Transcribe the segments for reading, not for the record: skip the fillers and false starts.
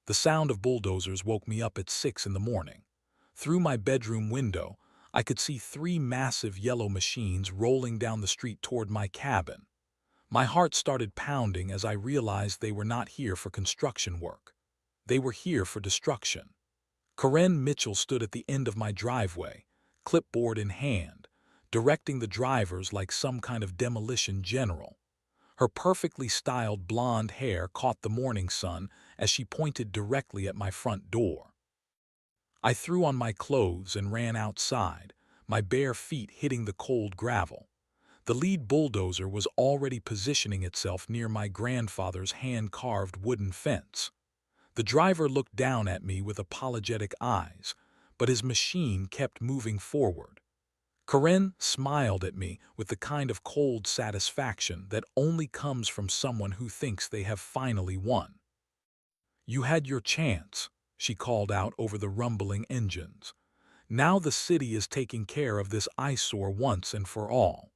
The sound of bulldozers woke me up at 6 in the morning. Through my bedroom window, I could see three massive yellow machines rolling down the street toward my cabin. My heart started pounding as I realized they were not here for construction work. They were here for destruction. Karen Mitchell stood at the end of my driveway, clipboard in hand, directing the drivers like some kind of demolition general. Her perfectly styled blonde hair caught the morning sun as she pointed directly at my front door. I threw on my clothes and ran outside, my bare feet hitting the cold gravel. The lead bulldozer was already positioning itself near my grandfather's hand-carved wooden fence. The driver looked down at me with apologetic eyes, but his machine kept moving forward. Karen smiled at me with the kind of cold satisfaction that only comes from someone who thinks they have finally won. "You had your chance," she called out over the rumbling engines. "Now the city is taking care of this eyesore once and for all."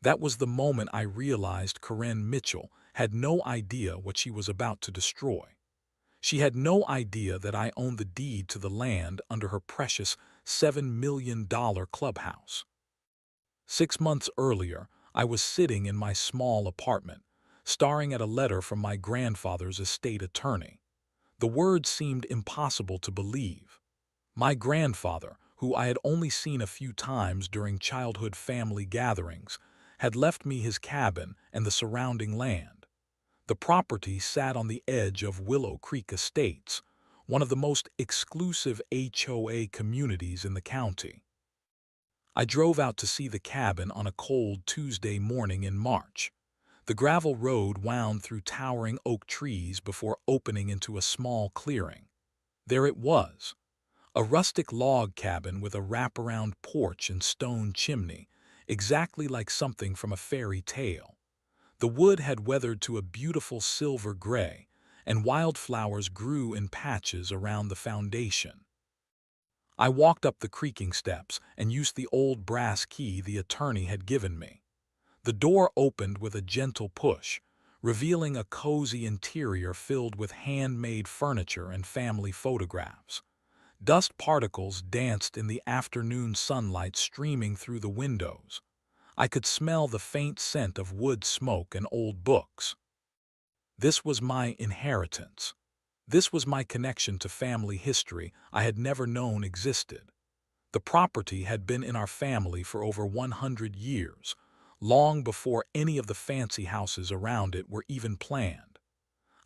That was the moment I realized Karen Mitchell had no idea what she was about to destroy. She had no idea that I owned the deed to the land under her precious $7 million clubhouse. 6 months earlier, I was sitting in my small apartment, staring at a letter from my grandfather's estate attorney. The words seemed impossible to believe. My grandfather, who I had only seen a few times during childhood family gatherings, had left me his cabin and the surrounding land. The property sat on the edge of Willow Creek Estates, one of the most exclusive HOA communities in the county. I drove out to see the cabin on a cold Tuesday morning in March. The gravel road wound through towering oak trees before opening into a small clearing. There it was, a rustic log cabin with a wraparound porch and stone chimney, exactly like something from a fairy tale. The wood had weathered to a beautiful silver gray, and wildflowers grew in patches around the foundation. I walked up the creaking steps and used the old brass key the attorney had given me. The door opened with a gentle push, revealing a cozy interior filled with handmade furniture and family photographs. Dust particles danced in the afternoon sunlight streaming through the windows. I could smell the faint scent of wood smoke and old books. This was my inheritance. This was my connection to family history I had never known existed. The property had been in our family for over 100 years, long before any of the fancy houses around it were even planned.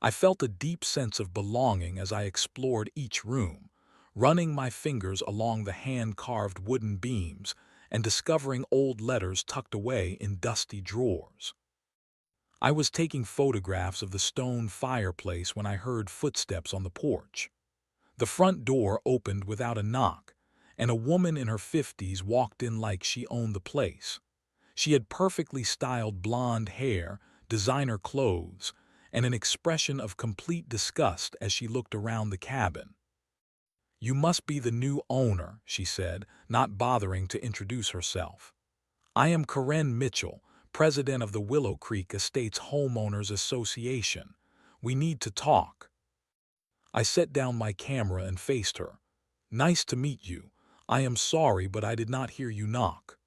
I felt a deep sense of belonging as I explored each room, running my fingers along the hand-carved wooden beams and discovering old letters tucked away in dusty drawers. I was taking photographs of the stone fireplace when I heard footsteps on the porch. The front door opened without a knock, and a woman in her 50s walked in like she owned the place. She had perfectly styled blonde hair, designer clothes, and an expression of complete disgust as she looked around the cabin. "You must be the new owner," she said, not bothering to introduce herself. "I am Karen Mitchell, president of the Willow Creek Estates Homeowners Association. We need to talk." I set down my camera and faced her. "Nice to meet you. I am sorry, but I did not hear you knock."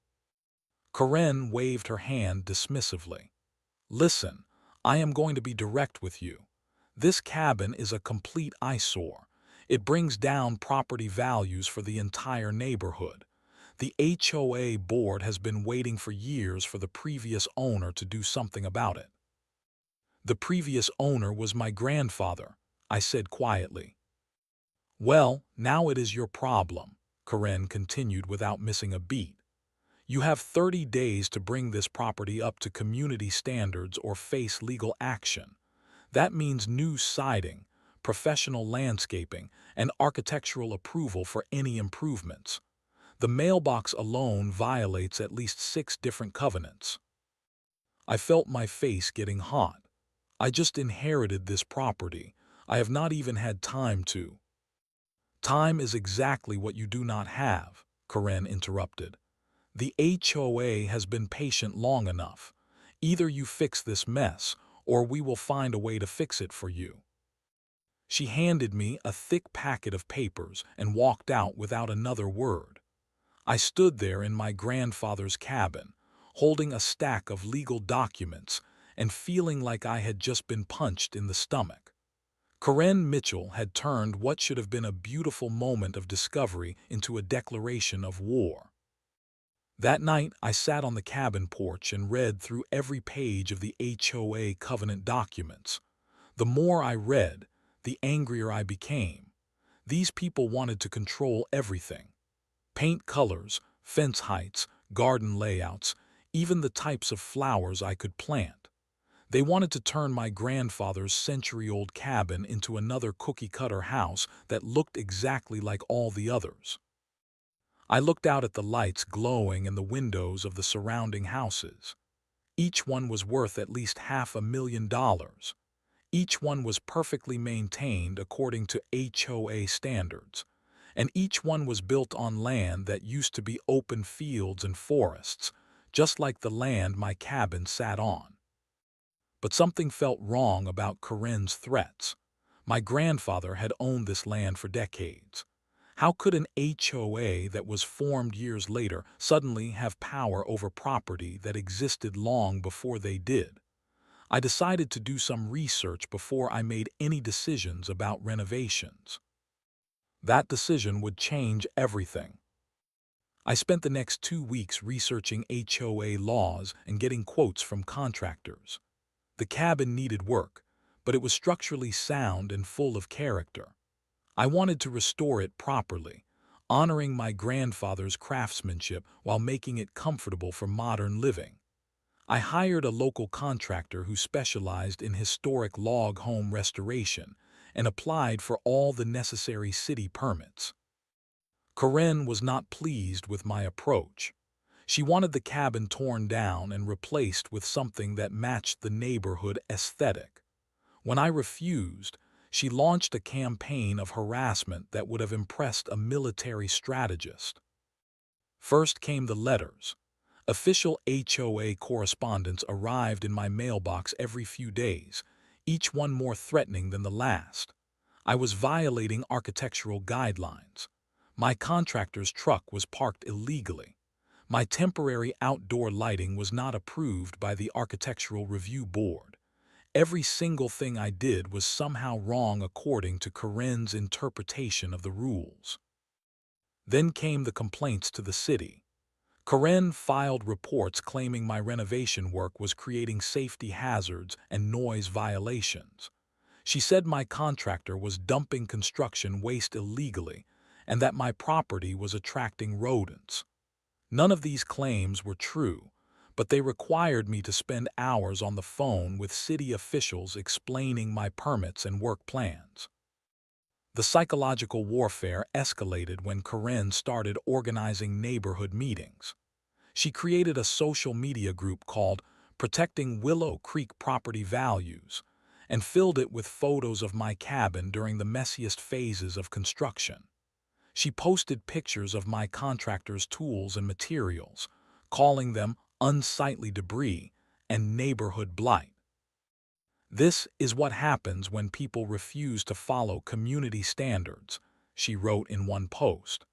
Karen waved her hand dismissively. "Listen, I am going to be direct with you. This cabin is a complete eyesore. It brings down property values for the entire neighborhood. The HOA board has been waiting for years for the previous owner to do something about it." "The previous owner was my grandfather," I said quietly. "Well, now it is your problem," Karen continued without missing a beat. "You have 30 days to bring this property up to community standards or face legal action. That means new siding, professional landscaping, and architectural approval for any improvements. The mailbox alone violates at least 6 different covenants." I felt my face getting hot. I just inherited this property. I have not even had time to. "Time is exactly what you do not have," Karen interrupted. "The HOA has been patient long enough. Either you fix this mess, or we will find a way to fix it for you." She handed me a thick packet of papers and walked out without another word. I stood there in my grandfather's cabin, holding a stack of legal documents and feeling like I had just been punched in the stomach. Corinne Mitchell had turned what should have been a beautiful moment of discovery into a declaration of war. That night, I sat on the cabin porch and read through every page of the HOA covenant documents. The more I read, the angrier I became. These people wanted to control everything. Paint colors, fence heights, garden layouts, even the types of flowers I could plant. They wanted to turn my grandfather's century-old cabin into another cookie-cutter house that looked exactly like all the others. I looked out at the lights glowing in the windows of the surrounding houses. Each one was worth at least $500,000. Each one was perfectly maintained according to HOA standards, and each one was built on land that used to be open fields and forests, just like the land my cabin sat on. But something felt wrong about Corinne's threats. My grandfather had owned this land for decades. How could an HOA that was formed years later suddenly have power over property that existed long before they did? I decided to do some research before I made any decisions about renovations. That decision would change everything. I spent the next 2 weeks researching HOA laws and getting quotes from contractors. The cabin needed work, but it was structurally sound and full of character. I wanted to restore it properly, honoring my grandfather's craftsmanship while making it comfortable for modern living. I hired a local contractor who specialized in historic log home restoration and applied for all the necessary city permits. Corinne was not pleased with my approach. She wanted the cabin torn down and replaced with something that matched the neighborhood aesthetic. When I refused, she launched a campaign of harassment that would have impressed a military strategist. First came the letters. Official HOA correspondence arrived in my mailbox every few days, each one more threatening than the last. I was violating architectural guidelines. My contractor's truck was parked illegally. My temporary outdoor lighting was not approved by the Architectural Review Board. Every single thing I did was somehow wrong according to Corinne's interpretation of the rules. Then came the complaints to the city. Corinne filed reports claiming my renovation work was creating safety hazards and noise violations. She said my contractor was dumping construction waste illegally and that my property was attracting rodents. None of these claims were true, but they required me to spend hours on the phone with city officials explaining my permits and work plans. The psychological warfare escalated when Corinne started organizing neighborhood meetings. She created a social media group called Protecting Willow Creek Property Values and filled it with photos of my cabin during the messiest phases of construction. She posted pictures of my contractor's tools and materials, calling them unsightly debris and neighborhood blight. "This is what happens when people refuse to follow community standards," she wrote in one post.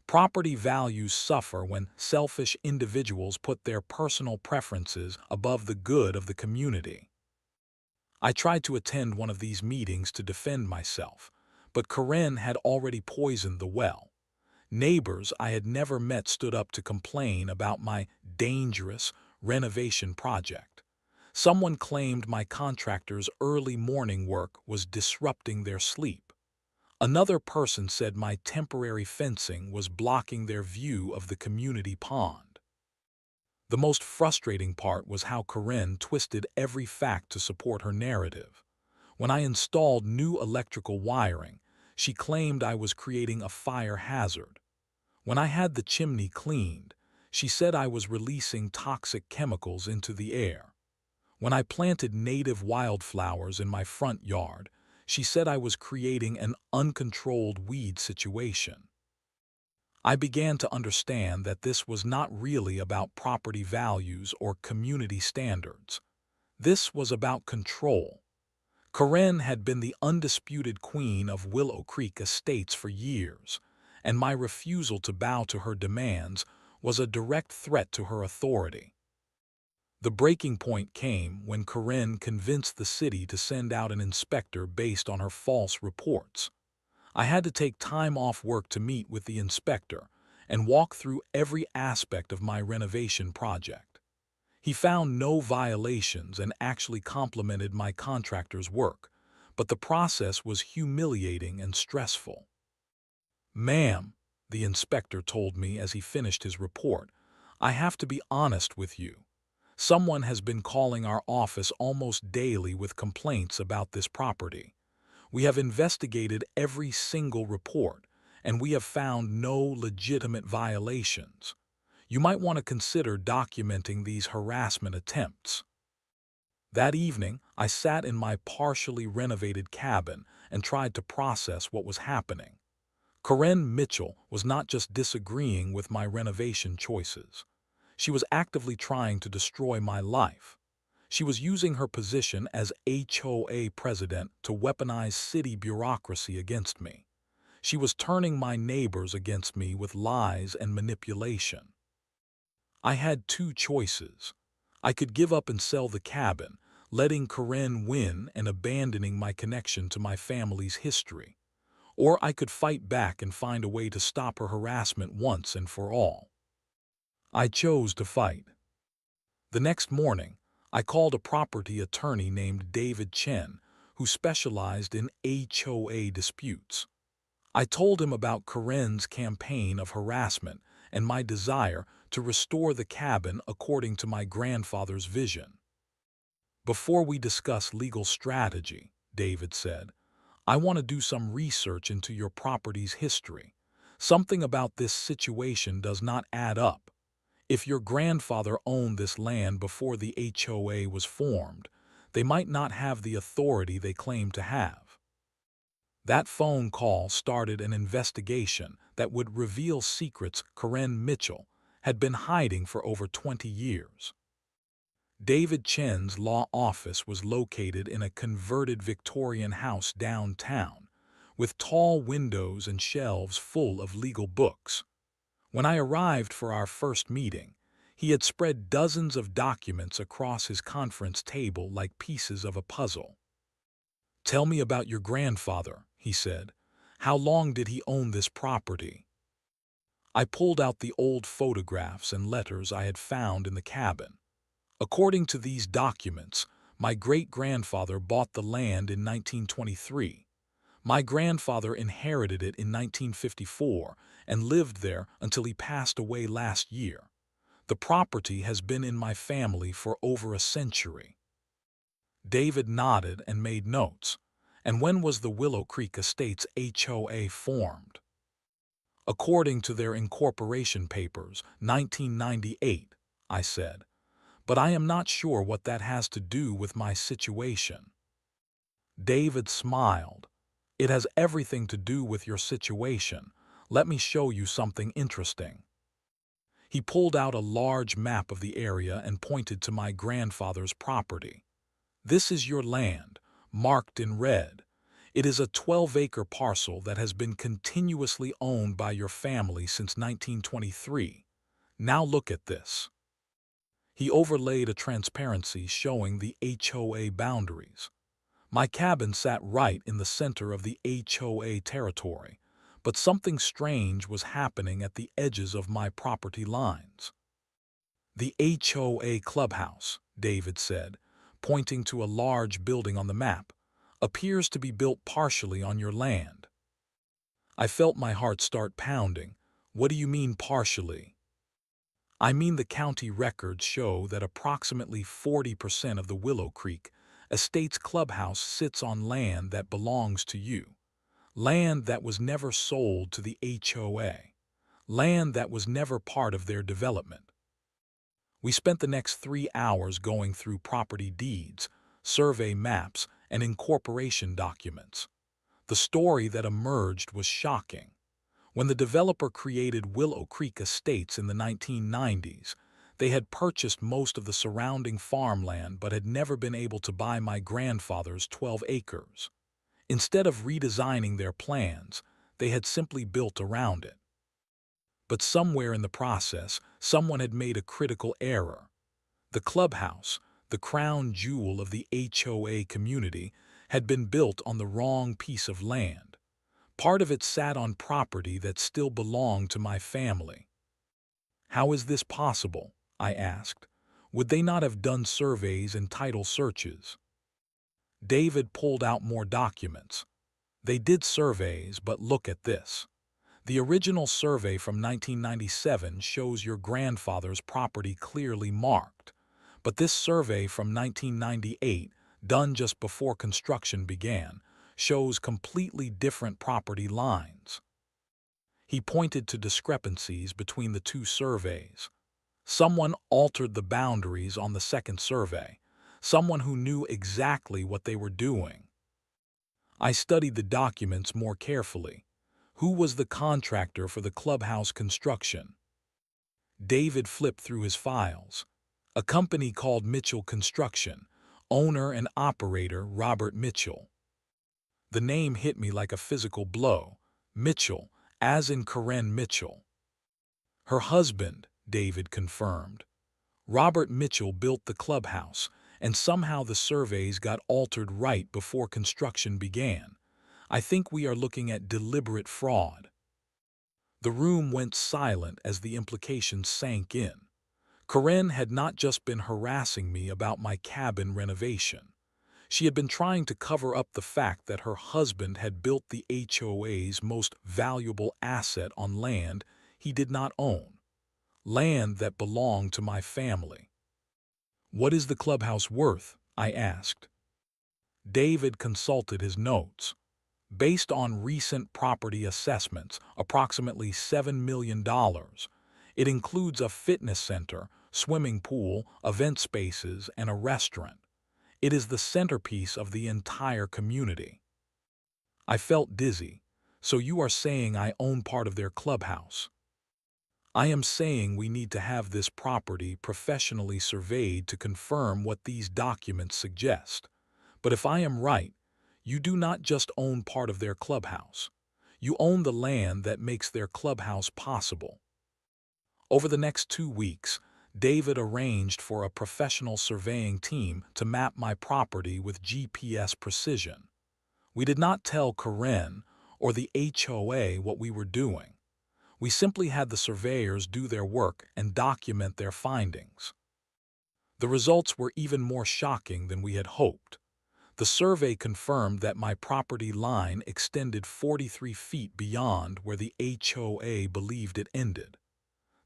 "Property values suffer when selfish individuals put their personal preferences above the good of the community." I tried to attend one of these meetings to defend myself, but Corinne had already poisoned the well. Neighbors I had never met stood up to complain about my dangerous renovation project. Someone claimed my contractor's early morning work was disrupting their sleep. Another person said my temporary fencing was blocking their view of the community pond. The most frustrating part was how Corinne twisted every fact to support her narrative. When I installed new electrical wiring, she claimed I was creating a fire hazard. When I had the chimney cleaned, she said I was releasing toxic chemicals into the air. When I planted native wildflowers in my front yard, she said I was creating an uncontrolled weed situation. I began to understand that this was not really about property values or community standards. This was about control. Karen had been the undisputed queen of Willow Creek Estates for years, and my refusal to bow to her demands was a direct threat to her authority. The breaking point came when Karen convinced the city to send out an inspector based on her false reports. I had to take time off work to meet with the inspector and walk through every aspect of my renovation project. He found no violations and actually complimented my contractor's work, but the process was humiliating and stressful. "Ma'am," the inspector told me as he finished his report, "I have to be honest with you. Someone has been calling our office almost daily with complaints about this property. We have investigated every single report, and we have found no legitimate violations. You might want to consider documenting these harassment attempts." That evening, I sat in my partially renovated cabin and tried to process what was happening. Corinne Mitchell was not just disagreeing with my renovation choices. She was actively trying to destroy my life. She was using her position as HOA president to weaponize city bureaucracy against me. She was turning my neighbors against me with lies and manipulation. I had two choices. I could give up and sell the cabin, letting Corinne win and abandoning my connection to my family's history. Or I could fight back and find a way to stop her harassment once and for all. I chose to fight. The next morning, I called a property attorney named David Chen, who specialized in HOA disputes. I told him about Corinne's campaign of harassment and my desire to restore the cabin according to my grandfather's vision. "Before we discuss legal strategy," David said, "I want to do some research into your property's history. Something about this situation does not add up. If your grandfather owned this land before the HOA was formed, they might not have the authority they claim to have." That phone call started an investigation that would reveal secrets Corinne Mitchell had been hiding for over 20 years. David Chen's law office was located in a converted Victorian house downtown, with tall windows and shelves full of legal books. When I arrived for our first meeting, he had spread dozens of documents across his conference table like pieces of a puzzle. "Tell me about your grandfather," he said. "How long did he own this property?" I pulled out the old photographs and letters I had found in the cabin. According to these documents, my great-grandfather bought the land in 1923. My grandfather inherited it in 1954 and lived there until he passed away last year. The property has been in my family for over a century. David nodded and made notes. "And when was the Willow Creek Estates HOA formed?" "According to their incorporation papers, 1998, I said. "But I am not sure what that has to do with my situation." David smiled. "It has everything to do with your situation. Let me show you something interesting." He pulled out a large map of the area and pointed to my grandfather's property. "This is your land, marked in red. It is a 12-acre parcel that has been continuously owned by your family since 1923. Now look at this." He overlaid a transparency showing the HOA boundaries. My cabin sat right in the center of the HOA territory, but something strange was happening at the edges of my property lines. "The HOA Clubhouse," David said, pointing to a large building on the map, "appears to be built partially on your land." I felt my heart start pounding. "What do you mean partially?" "I mean the county records show that approximately 40% of the Willow Creek Estates Clubhouse sits on land that belongs to you. Land that was never sold to the HOA. Land that was never part of their development." We spent the next 3 hours going through property deeds, survey maps, and incorporation documents. The story that emerged was shocking. When the developer created Willow Creek Estates in the 1990s, They had purchased most of the surrounding farmland but had never been able to buy my grandfather's 12 acres. Instead of redesigning their plans, they had simply built around it. But somewhere in the process, someone had made a critical error. The clubhouse, the crown jewel of the HOA community, had been built on the wrong piece of land. Part of it sat on property that still belonged to my family. How is this possible? I asked. Would they not have done surveys and title searches? David pulled out more documents. They did surveys, but look at this. The original survey from 1997 shows your grandfather's property clearly marked, but this survey from 1998, done just before construction began, shows completely different property lines. He pointed to discrepancies between the two surveys. Someone altered the boundaries on the second survey, someone who knew exactly what they were doing. I studied the documents more carefully. Who was the contractor for the clubhouse construction? David flipped through his files. A company called Mitchell Construction, owner and operator Robert Mitchell. The name hit me like a physical blow. Mitchell, as in Corinne Mitchell. Her husband, David confirmed. Robert Mitchell built the clubhouse, and somehow the surveys got altered right before construction began. I think we are looking at deliberate fraud. The room went silent as the implications sank in. Corinne had not just been harassing me about my cabin renovation. She had been trying to cover up the fact that her husband had built the HOA's most valuable asset on land he did not own. Land that belonged to my family. What is the clubhouse worth? I asked. David consulted his notes. Based on recent property assessments, approximately $7 million. It includes a fitness center, swimming pool, event spaces, and a restaurant. It is the centerpiece of the entire community. I felt dizzy. So you are saying I own part of their clubhouse? I am saying we need to have this property professionally surveyed to confirm what these documents suggest. But if I am right, you do not just own part of their clubhouse. You own the land that makes their clubhouse possible. Over the next 2 weeks, David arranged for a professional surveying team to map my property with GPS precision. We did not tell Corinne or the HOA what we were doing. We simply had the surveyors do their work and document their findings. The results were even more shocking than we had hoped. The survey confirmed that my property line extended 43 feet beyond where the HOA believed it ended.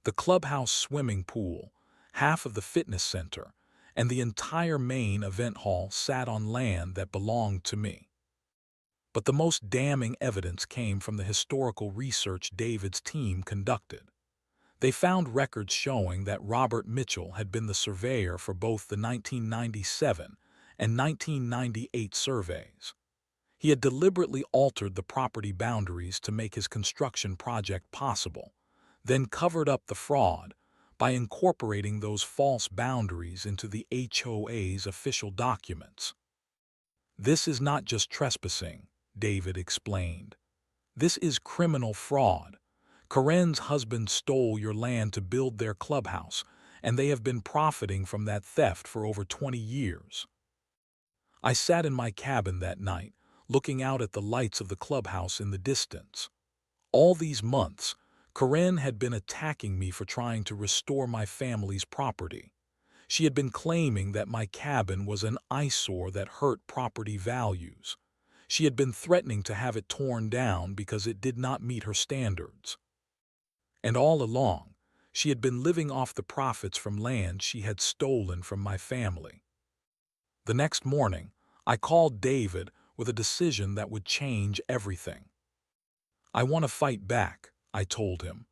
The clubhouse swimming pool, half of the fitness center, and the entire main event hall sat on land that belonged to me. But the most damning evidence came from the historical research David's team conducted. They found records showing that Robert Mitchell had been the surveyor for both the 1997 and 1998 surveys. He had deliberately altered the property boundaries to make his construction project possible, then covered up the fraud by incorporating those false boundaries into the HOA's official documents. This is not just trespassing, David explained. This is criminal fraud. Corinne's husband stole your land to build their clubhouse, and they have been profiting from that theft for over 20 years. I sat in my cabin that night, looking out at the lights of the clubhouse in the distance. All these months, Corinne had been attacking me for trying to restore my family's property. She had been claiming that my cabin was an eyesore that hurt property values. She had been threatening to have it torn down because it did not meet her standards. And all along, she had been living off the profits from land she had stolen from my family. The next morning, I called David with a decision that would change everything. I want to fight back, I told him.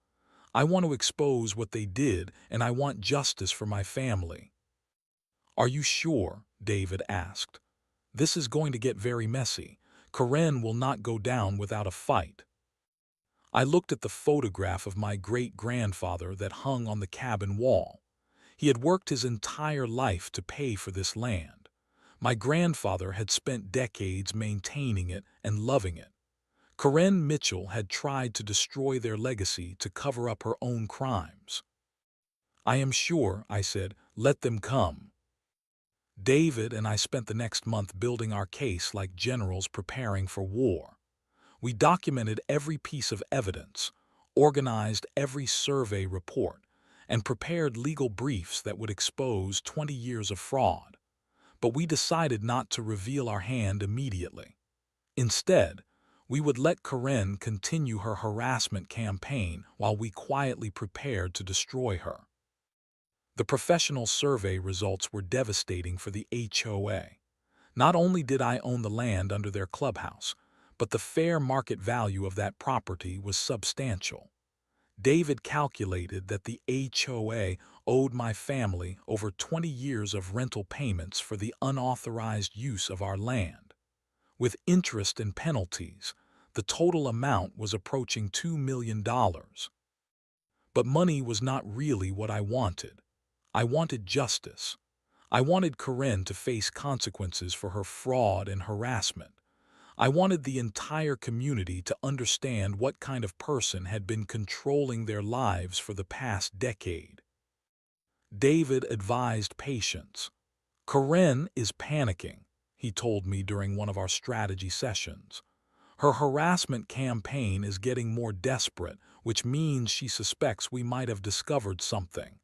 I want to expose what they did, and I want justice for my family. Are you sure? David asked. This is going to get very messy. Corinne will not go down without a fight. I looked at the photograph of my great-grandfather that hung on the cabin wall. He had worked his entire life to pay for this land. My grandfather had spent decades maintaining it and loving it. Corinne Mitchell had tried to destroy their legacy to cover up her own crimes. "I am sure," I said, "let them come." David and I spent the next month building our case like generals preparing for war. We documented every piece of evidence, organized every survey report, and prepared legal briefs that would expose 20 years of fraud. But we decided not to reveal our hand immediately. Instead, we would let Corinne continue her harassment campaign while we quietly prepared to destroy her. The professional survey results were devastating for the HOA. Not only did I own the land under their clubhouse, but the fair market value of that property was substantial. David calculated that the HOA owed my family over 20 years of rental payments for the unauthorized use of our land. With interest and penalties, the total amount was approaching $2 million. But money was not really what I wanted. I wanted justice. I wanted Corinne to face consequences for her fraud and harassment. I wanted the entire community to understand what kind of person had been controlling their lives for the past decade. David advised patience. "Corinne is panicking," he told me during one of our strategy sessions. "Her harassment campaign is getting more desperate, which means she suspects we might have discovered something.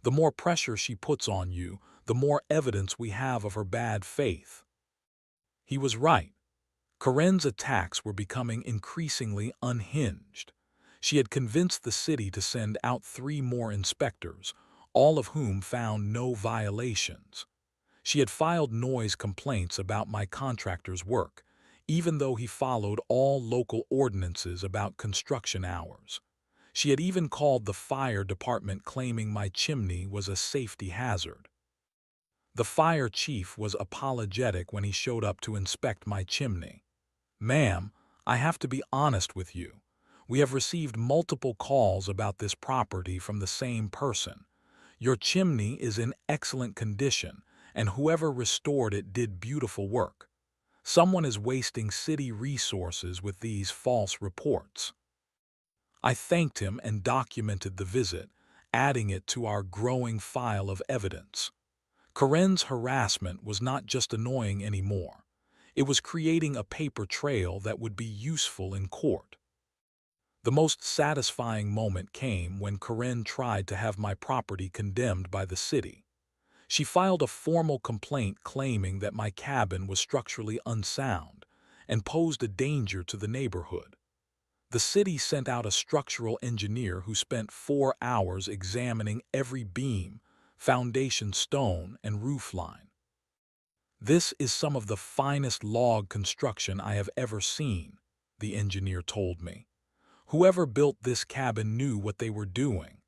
The more pressure she puts on you, the more evidence we have of her bad faith." He was right. Corinne's attacks were becoming increasingly unhinged. She had convinced the city to send out 3 more inspectors, all of whom found no violations. She had filed noise complaints about my contractor's work, even though he followed all local ordinances about construction hours. She had even called the fire department claiming my chimney was a safety hazard. The fire chief was apologetic when he showed up to inspect my chimney. "Ma'am, I have to be honest with you. We have received multiple calls about this property from the same person. Your chimney is in excellent condition, and whoever restored it did beautiful work. Someone is wasting city resources with these false reports." I thanked him and documented the visit, adding it to our growing file of evidence. Corinne's harassment was not just annoying anymore. It was creating a paper trail that would be useful in court. The most satisfying moment came when Corinne tried to have my property condemned by the city. She filed a formal complaint claiming that my cabin was structurally unsound and posed a danger to the neighborhood. The city sent out a structural engineer who spent 4 hours examining every beam, foundation stone, and roof line. "This is some of the finest log construction I have ever seen," the engineer told me. "Whoever built this cabin knew what they were doing.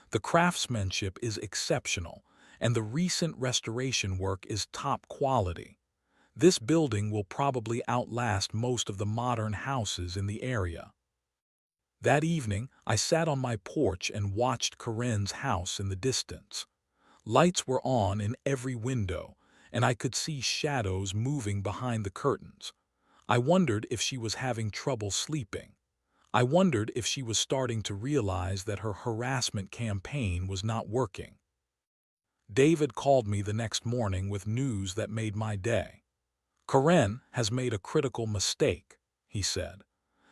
The craftsmanship is exceptional, and the recent restoration work is top quality. This building will probably outlast most of the modern houses in the area." That evening, I sat on my porch and watched Corinne's house in the distance. Lights were on in every window, and I could see shadows moving behind the curtains. I wondered if she was having trouble sleeping. I wondered if she was starting to realize that her harassment campaign was not working. David called me the next morning with news that made my day. "Corinne has made a critical mistake," he said.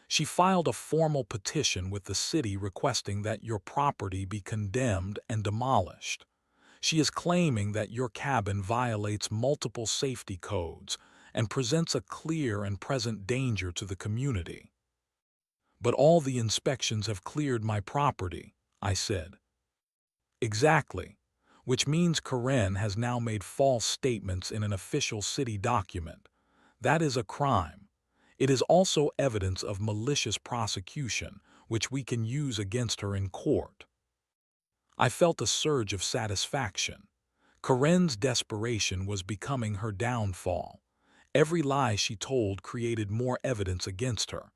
"She filed a formal petition with the city requesting that your property be condemned and demolished. She is claiming that your cabin violates multiple safety codes and presents a clear and present danger to the community." "But all the inspections have cleared my property," I said. "Exactly, which means Corinne has now made false statements in an official city document. That is a crime. It is also evidence of malicious prosecution, which we can use against her in court." I felt a surge of satisfaction. Corinne's desperation was becoming her downfall. Every lie she told created more evidence against her.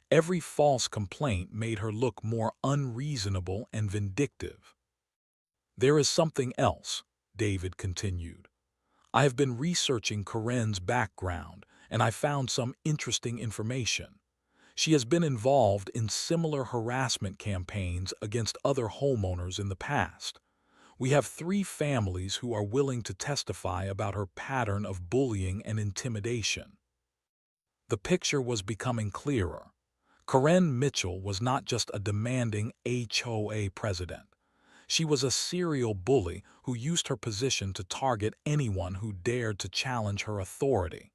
Every false complaint made her look more unreasonable and vindictive. There is something else, David continued. I have been researching Karen's background, and I found some interesting information. She has been involved in similar harassment campaigns against other homeowners in the past. We have 3 families who are willing to testify about her pattern of bullying and intimidation. The picture was becoming clearer. Karen Mitchell was not just a demanding HOA president. She was a serial bully who used her position to target anyone who dared to challenge her authority.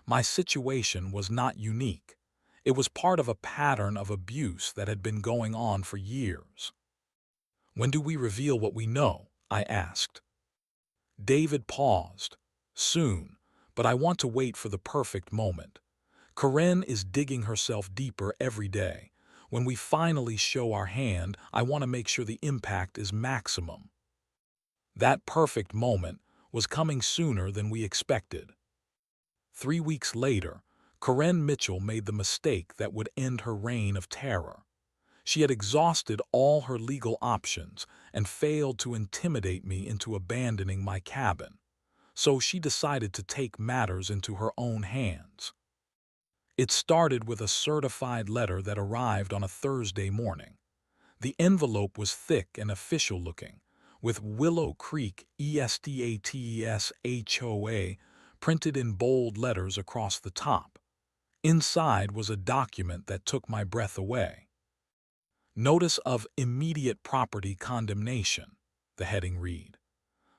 My situation was not unique. It was part of a pattern of abuse that had been going on for years. When do we reveal what we know? I asked. David paused. Soon, but I want to wait for the perfect moment. Karen is digging herself deeper every day. When we finally show our hand, I want to make sure the impact is maximum. That perfect moment was coming sooner than we expected. 3 weeks later, Karen Mitchell made the mistake that would end her reign of terror. She had exhausted all her legal options and failed to intimidate me into abandoning my cabin. So she decided to take matters into her own hands. It started with a certified letter that arrived on a Thursday morning. The envelope was thick and official-looking, with Willow Creek ESTATES HOA printed in bold letters across the top. Inside was a document that took my breath away. Notice of immediate property condemnation, the heading read.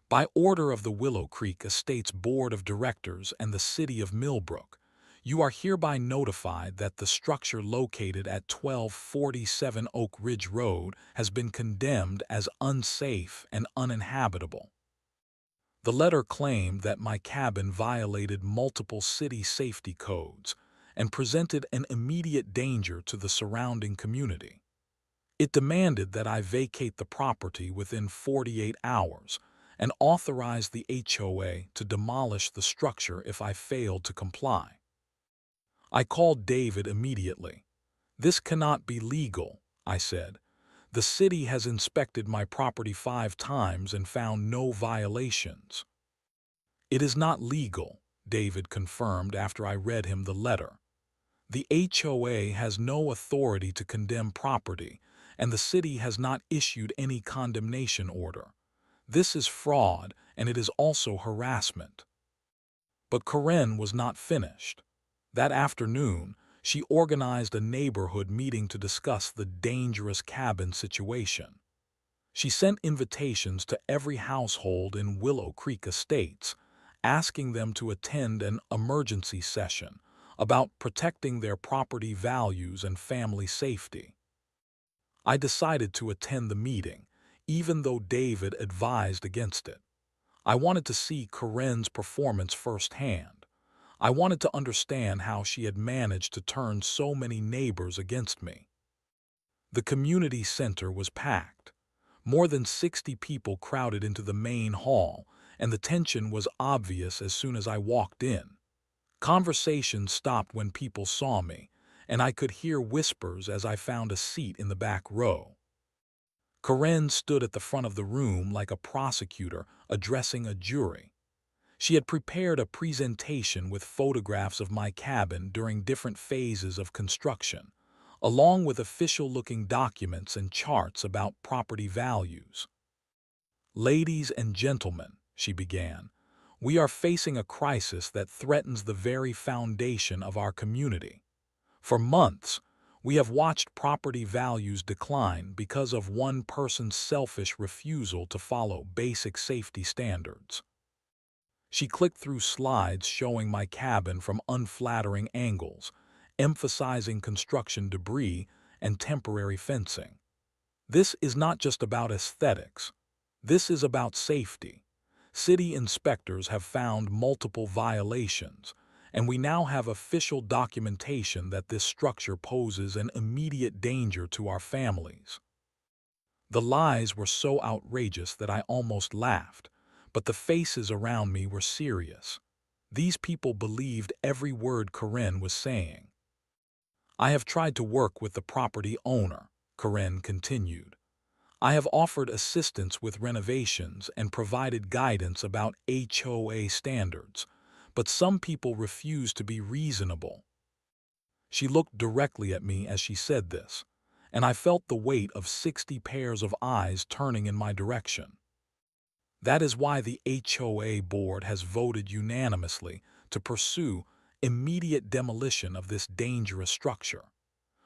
By order of the Willow Creek Estates Board of Directors and the City of Millbrook, you are hereby notified that the structure located at 1247 Oak Ridge Road has been condemned as unsafe and uninhabitable. The letter claimed that my cabin violated multiple city safety codes and presented an immediate danger to the surrounding community. It demanded that I vacate the property within 48 hours and authorized the HOA to demolish the structure if I failed to comply. I called David immediately. "This cannot be legal," I said. "The city has inspected my property 5 times and found no violations." "It is not legal," David confirmed after I read him the letter. "The HOA has no authority to condemn property, and the city has not issued any condemnation order. This is fraud, and it is also harassment." But Karen was not finished. That afternoon, she organized a neighborhood meeting to discuss the dangerous cabin situation. She sent invitations to every household in Willow Creek Estates, asking them to attend an emergency session about protecting their property values and family safety. I decided to attend the meeting, even though David advised against it. I wanted to see Karen's performance firsthand. I wanted to understand how she had managed to turn so many neighbors against me. The community center was packed. More than 60 people crowded into the main hall, and the tension was obvious as soon as I walked in. Conversation stopped when people saw me, and I could hear whispers as I found a seat in the back row. Karen stood at the front of the room like a prosecutor addressing a jury. She had prepared a presentation with photographs of my cabin during different phases of construction, along with official-looking documents and charts about property values. "Ladies and gentlemen," she began, "we are facing a crisis that threatens the very foundation of our community. For months, we have watched property values decline because of one person's selfish refusal to follow basic safety standards." She clicked through slides showing my cabin from unflattering angles, emphasizing construction debris and temporary fencing. "This is not just about aesthetics. This is about safety. City inspectors have found multiple violations, and we now have official documentation that this structure poses an immediate danger to our families." The lies were so outrageous that I almost laughed, but the faces around me were serious. These people believed every word Karen was saying. "I have tried to work with the property owner," Karen continued. I have offered assistance with renovations and provided guidance about HOA standards, but some people refuse to be reasonable. She looked directly at me as she said this, and I felt the weight of 60 pairs of eyes turning in my direction. That is why the HOA board has voted unanimously to pursue immediate demolition of this dangerous structure.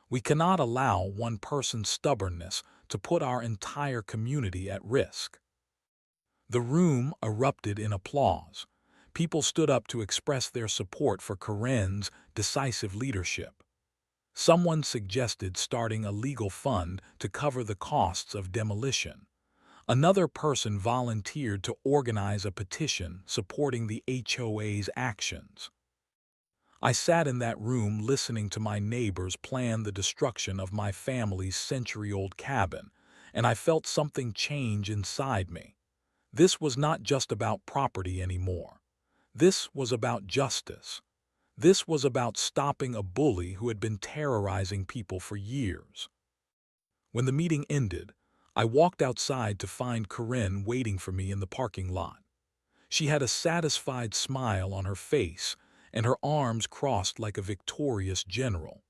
We cannot allow one person's stubbornness to put our entire community at risk. The room erupted in applause. People stood up to express their support for Corinne's decisive leadership. Someone suggested starting a legal fund to cover the costs of demolition. Another person volunteered to organize a petition supporting the HOA's actions. I sat in that room listening to my neighbors plan the destruction of my family's century-old cabin, and I felt something change inside me. This was not just about property anymore. This was about justice. This was about stopping a bully who had been terrorizing people for years. When the meeting ended, I walked outside to find Corinne waiting for me in the parking lot. She had a satisfied smile on her face and her arms crossed like a victorious general.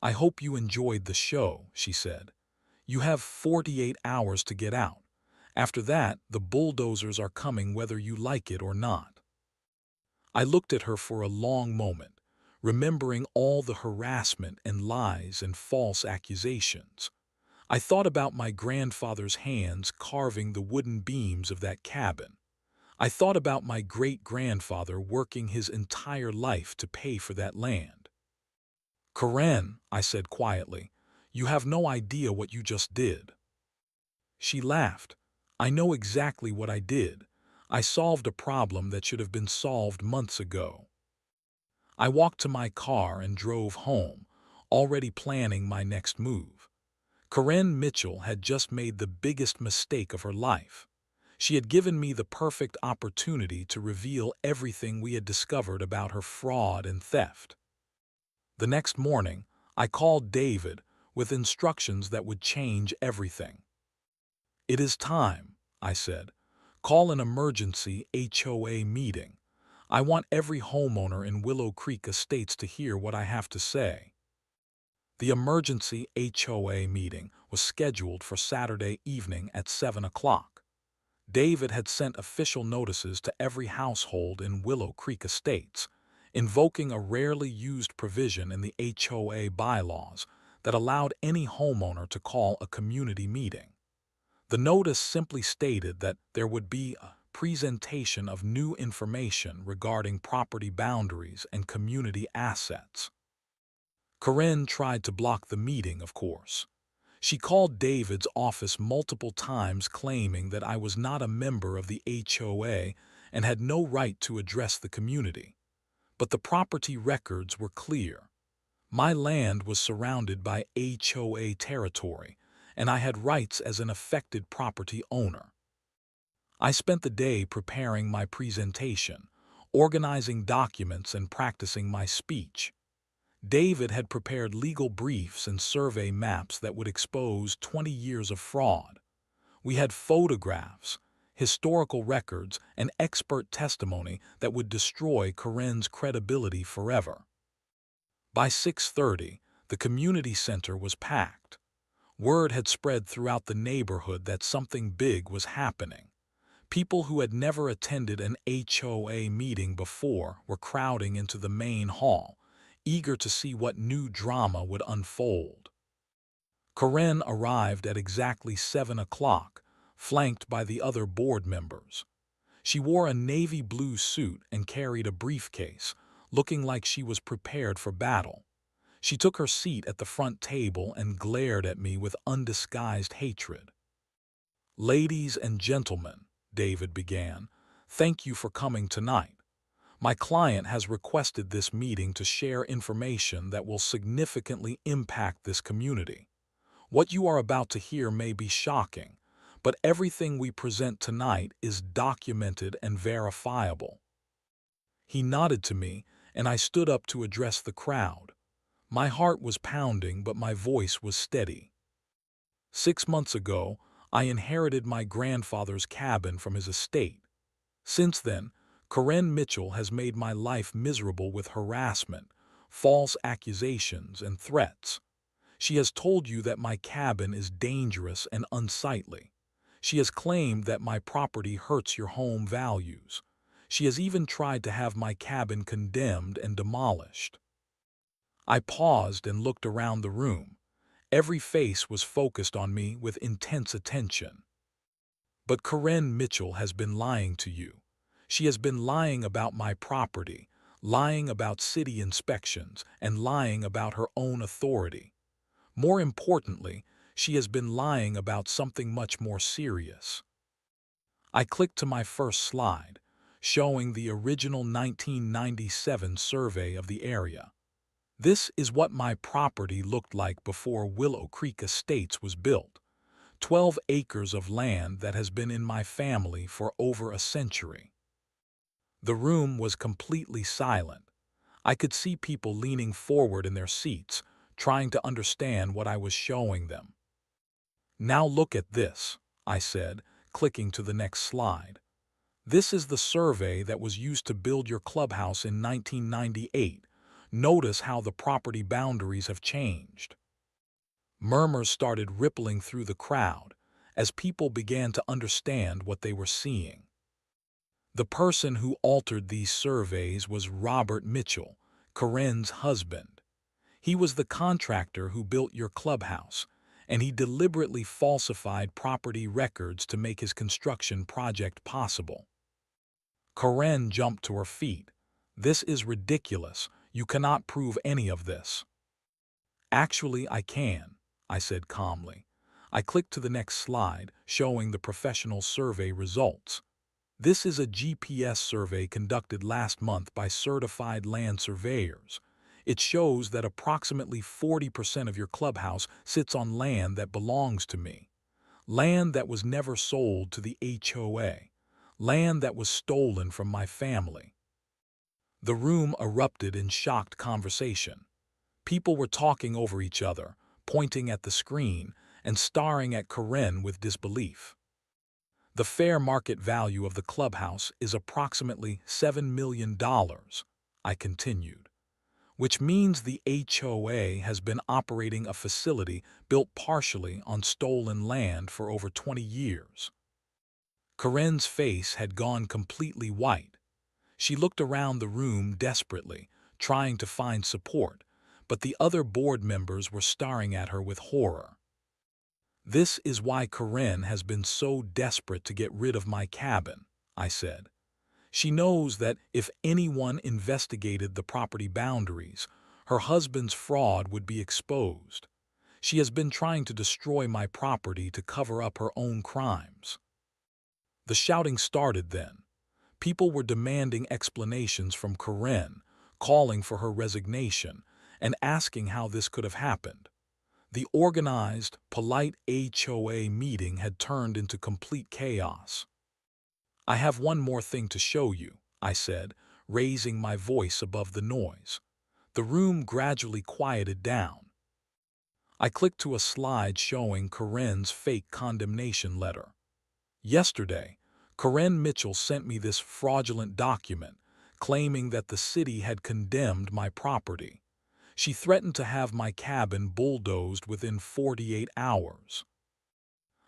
"I hope you enjoyed the show," she said. "You have 48 hours to get out. After that, the bulldozers are coming whether you like it or not." I looked at her for a long moment, remembering all the harassment and lies and false accusations. I thought about my grandfather's hands carving the wooden beams of that cabin. I thought about my great-grandfather working his entire life to pay for that land. "Corinne," I said quietly, "you have no idea what you just did." She laughed. "I know exactly what I did. I solved a problem that should have been solved months ago." I walked to my car and drove home, already planning my next move. Corinne Mitchell had just made the biggest mistake of her life. She had given me the perfect opportunity to reveal everything we had discovered about her fraud and theft. The next morning, I called David with instructions that would change everything. "It is time," I said. "Call an emergency HOA meeting. I want every homeowner in Willow Creek Estates to hear what I have to say." The emergency HOA meeting was scheduled for Saturday evening at 7 o'clock. David had sent official notices to every household in Willow Creek Estates, invoking a rarely used provision in the HOA bylaws that allowed any homeowner to call a community meeting. The notice simply stated that there would be a presentation of new information regarding property boundaries and community assets. Corinne tried to block the meeting, of course. She called David's office multiple times claiming that I was not a member of the HOA and had no right to address the community. But the property records were clear. My land was surrounded by HOA territory, and I had rights as an affected property owner. I spent the day preparing my presentation, organizing documents and practicing my speech. David had prepared legal briefs and survey maps that would expose 20 years of fraud. We had photographs, historical records, and expert testimony that would destroy Corinne's credibility forever. By 6:30, the community center was packed. Word had spread throughout the neighborhood that something big was happening. People who had never attended an HOA meeting before were crowding into the main hall, eager to see what new drama would unfold. Corinne arrived at exactly 7 o'clock, flanked by the other board members. She wore a navy blue suit and carried a briefcase, looking like she was prepared for battle. She took her seat at the front table and glared at me with undisguised hatred. "Ladies and gentlemen," David began, "thank you for coming tonight. My client has requested this meeting to share information that will significantly impact this community. What you are about to hear may be shocking, but everything we present tonight is documented and verifiable." He nodded to me, and I stood up to address the crowd. My heart was pounding, but my voice was steady. 6 months ago, I inherited my grandfather's cabin from his estate. Since then, Corinne Mitchell has made my life miserable with harassment, false accusations, and threats. She has told you that my cabin is dangerous and unsightly. She has claimed that my property hurts your home values. She has even tried to have my cabin condemned and demolished. I paused and looked around the room. Every face was focused on me with intense attention. But Corinne Mitchell has been lying to you. She has been lying about my property, lying about city inspections, and lying about her own authority. More importantly, she has been lying about something much more serious. I clicked to my first slide, showing the original 1997 survey of the area. This is what my property looked like before Willow Creek Estates was built. 12 acres of land that has been in my family for over a century. The room was completely silent. I could see people leaning forward in their seats, trying to understand what I was showing them. Now look at this, I said, clicking to the next slide. This is the survey that was used to build your clubhouse in 1998. Notice how the property boundaries have changed. Murmurs started rippling through the crowd as people began to understand what they were seeing. The person who altered these surveys was Robert Mitchell, Corinne's husband. He was the contractor who built your clubhouse, and he deliberately falsified property records to make his construction project possible. Corinne jumped to her feet. This is ridiculous. You cannot prove any of this. Actually, I can, I said calmly. I clicked to the next slide, showing the professional survey results. This is a GPS survey conducted last month by certified land surveyors. It shows that approximately 40% of your clubhouse sits on land that belongs to me. Land that was never sold to the HOA. Land that was stolen from my family. The room erupted in shocked conversation. People were talking over each other, pointing at the screen, and staring at Corinne with disbelief. The fair market value of the clubhouse is approximately $7 million, I continued, which means the HOA has been operating a facility built partially on stolen land for over 20 years. Corinne's face had gone completely white. She looked around the room desperately, trying to find support, but the other board members were staring at her with horror. This is why Corinne has been so desperate to get rid of my cabin, I said. She knows that if anyone investigated the property boundaries, her husband's fraud would be exposed. She has been trying to destroy my property to cover up her own crimes. The shouting started then. People were demanding explanations from Corinne, calling for her resignation, and asking how this could have happened. The organized, polite HOA meeting had turned into complete chaos. I have one more thing to show you, I said, raising my voice above the noise. The room gradually quieted down. I clicked to a slide showing Corinne's fake condemnation letter. Yesterday, Corinne Mitchell sent me this fraudulent document claiming that the city had condemned my property. She threatened to have my cabin bulldozed within 48 hours.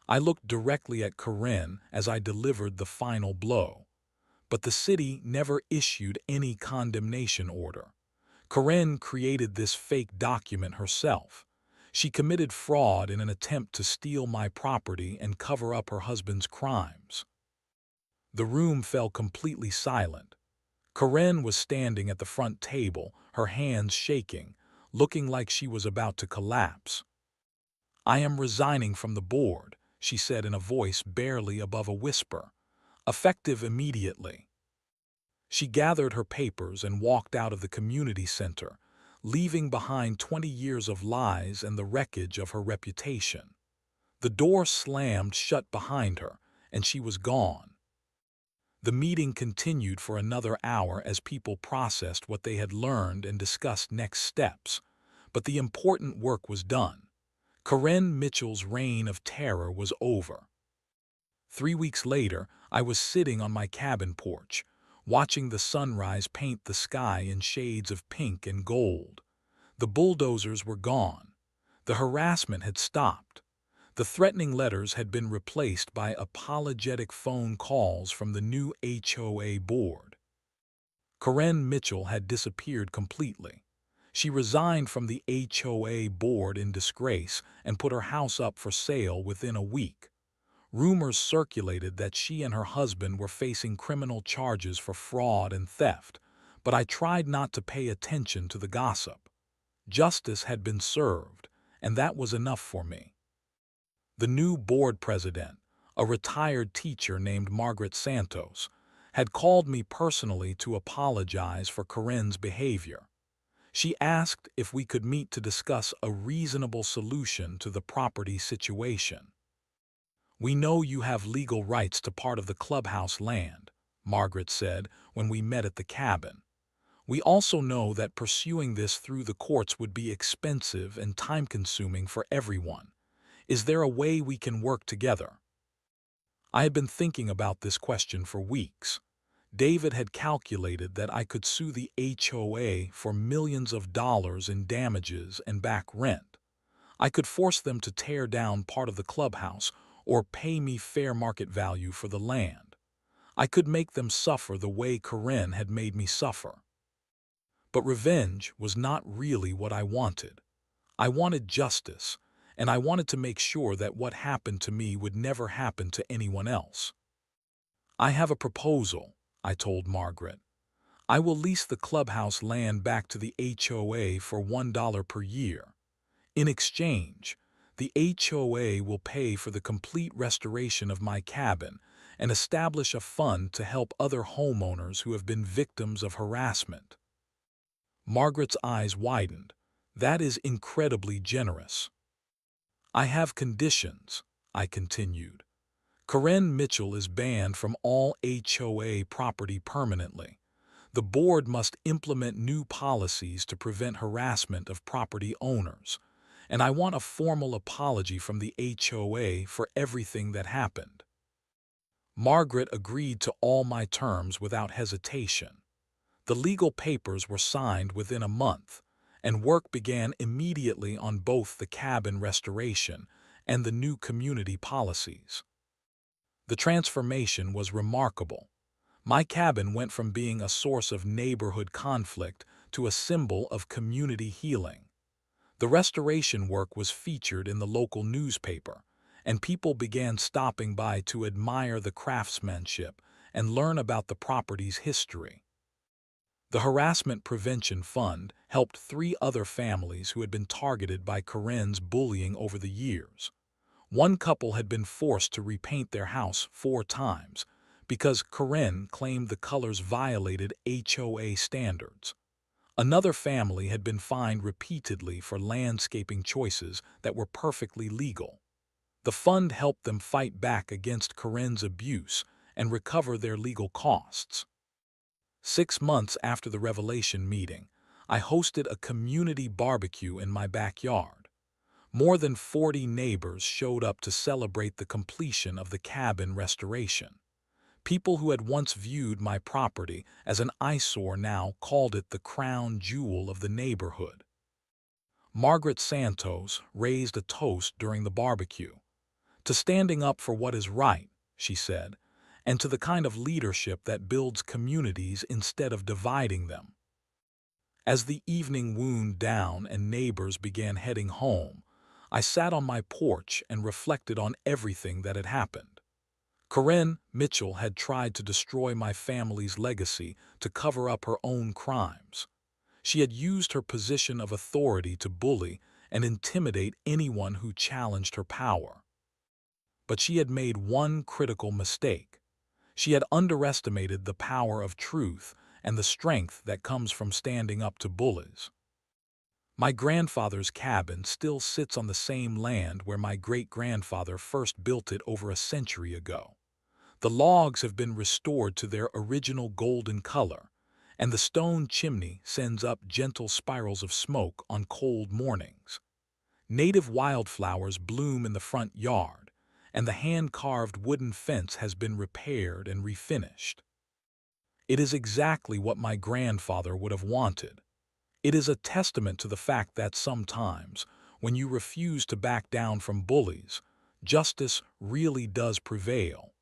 I looked directly at Corinne as I delivered the final blow. But the city never issued any condemnation order. Corinne created this fake document herself. She committed fraud in an attempt to steal my property and cover up her husband's crimes. The room fell completely silent. Corinne was standing at the front table, her hands shaking, looking like she was about to collapse. "I am resigning from the board," she said in a voice barely above a whisper, "effective immediately." She gathered her papers and walked out of the community center, leaving behind 20 years of lies and the wreckage of her reputation. The door slammed shut behind her, and she was gone. The meeting continued for another hour as people processed what they had learned and discussed next steps, but the important work was done. Corinne Mitchell's reign of terror was over. 3 weeks later, I was sitting on my cabin porch, watching the sunrise paint the sky in shades of pink and gold. The bulldozers were gone. The harassment had stopped. The threatening letters had been replaced by apologetic phone calls from the new HOA board. Corinne Mitchell had disappeared completely. She resigned from the HOA board in disgrace and put her house up for sale within a week. Rumors circulated that she and her husband were facing criminal charges for fraud and theft, but I tried not to pay attention to the gossip. Justice had been served, and that was enough for me. The new board president, a retired teacher named Margaret Santos, had called me personally to apologize for Corinne's behavior. She asked if we could meet to discuss a reasonable solution to the property situation. "We know you have legal rights to part of the clubhouse land," Margaret said when we met at the cabin. "We also know that pursuing this through the courts would be expensive and time-consuming for everyone. Is there a way we can work together?" I had been thinking about this question for weeks. David had calculated that I could sue the HOA for millions of dollars in damages and back rent. I could force them to tear down part of the clubhouse or pay me fair market value for the land. I could make them suffer the way Corinne had made me suffer. But revenge was not really what I wanted. I wanted justice, and I wanted to make sure that what happened to me would never happen to anyone else. "I have a proposal," I told Margaret. "I will lease the clubhouse land back to the HOA for $1 per year. In exchange, the HOA will pay for the complete restoration of my cabin and establish a fund to help other homeowners who have been victims of harassment." Margaret's eyes widened. "That is incredibly generous." "I have conditions," I continued. "Corinne Mitchell is banned from all HOA property permanently. The board must implement new policies to prevent harassment of property owners, and I want a formal apology from the HOA for everything that happened." Margaret agreed to all my terms without hesitation. The legal papers were signed within a month, and work began immediately on both the cabin restoration and the new community policies. The transformation was remarkable. My cabin went from being a source of neighborhood conflict to a symbol of community healing. The restoration work was featured in the local newspaper, and people began stopping by to admire the craftsmanship and learn about the property's history. The Harassment Prevention Fund helped 3 other families who had been targeted by Corinne's bullying over the years. One couple had been forced to repaint their house 4 times because Corinne claimed the colors violated HOA standards. Another family had been fined repeatedly for landscaping choices that were perfectly legal. The fund helped them fight back against Corinne's abuse and recover their legal costs. 6 months after the revelation meeting, I hosted a community barbecue in my backyard. More than 40 neighbors showed up to celebrate the completion of the cabin restoration. People who had once viewed my property as an eyesore now called it the crown jewel of the neighborhood. Margaret Santos raised a toast during the barbecue. "To standing up for what is right," she said, "and to the kind of leadership that builds communities instead of dividing them." As the evening wound down and neighbors began heading home, I sat on my porch and reflected on everything that had happened. Corinne Mitchell had tried to destroy my family's legacy to cover up her own crimes. She had used her position of authority to bully and intimidate anyone who challenged her power. But she had made one critical mistake. She had underestimated the power of truth and the strength that comes from standing up to bullies. My grandfather's cabin still sits on the same land where my great-grandfather first built it over a century ago. The logs have been restored to their original golden color, and the stone chimney sends up gentle spirals of smoke on cold mornings. Native wildflowers bloom in the front yard, and the hand-carved wooden fence has been repaired and refinished. It is exactly what my grandfather would have wanted. It is a testament to the fact that sometimes, when you refuse to back down from bullies, justice really does prevail.